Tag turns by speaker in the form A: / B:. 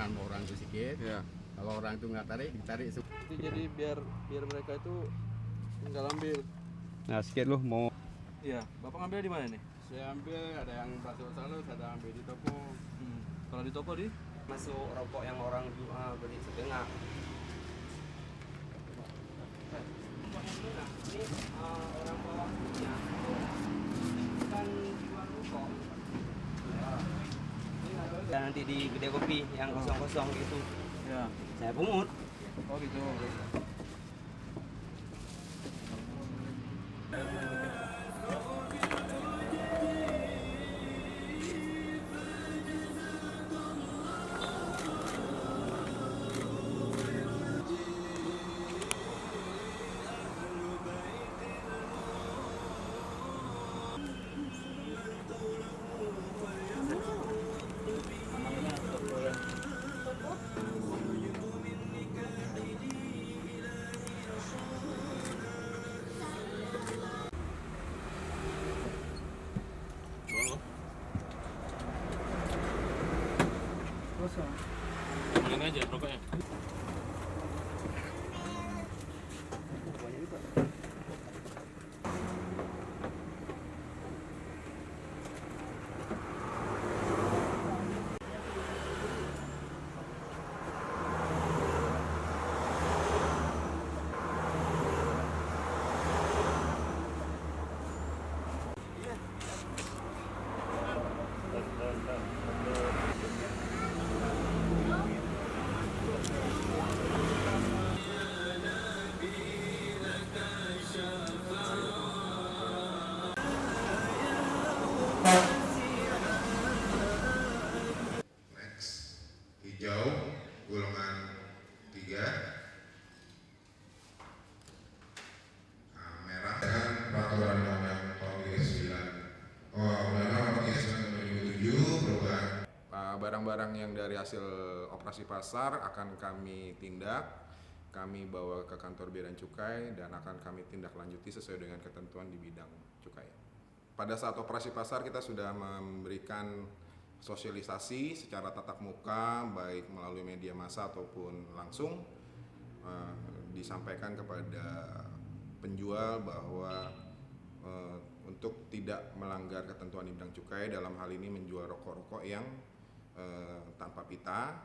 A: tekanan orang itu sedikit.
B: Ya.
A: Kalau orang itu nggak tarik, ditarik.
C: Jadi biar mereka itu tinggal ambil.
D: Nah, sedikit lu mau.
C: Iya, Bapak ngambil di mana nih?
A: Saya ambil, ada yang masuk salus, ada ambil di toko.
C: Kalau di toko di
D: Masuk rokok yang orang beli setengah. Ini orang bawa punya kan jual rokok. Ya, nanti di kedai kopi yang kosong-kosong gitu.
C: ya.
D: Saya pungut.
C: Oh gitu.
E: Mana aja rokoknya?
F: Next, hijau golongan 3, merah dengan peraturan undang-undang tahun 39, undang-undang nomor 39 2007 perubahan. Barang-barang yang dari hasil operasi pasar akan kami tindak, kami bawa ke kantor Bea dan Cukai dan akan kami tindak lanjuti sesuai dengan ketentuan di bidang cukai. Pada saat operasi pasar kita sudah memberikan sosialisasi secara tatap muka baik melalui media massa ataupun langsung, disampaikan kepada penjual bahwa untuk tidak melanggar ketentuan di bidang cukai, dalam hal ini menjual rokok-rokok yang tanpa pita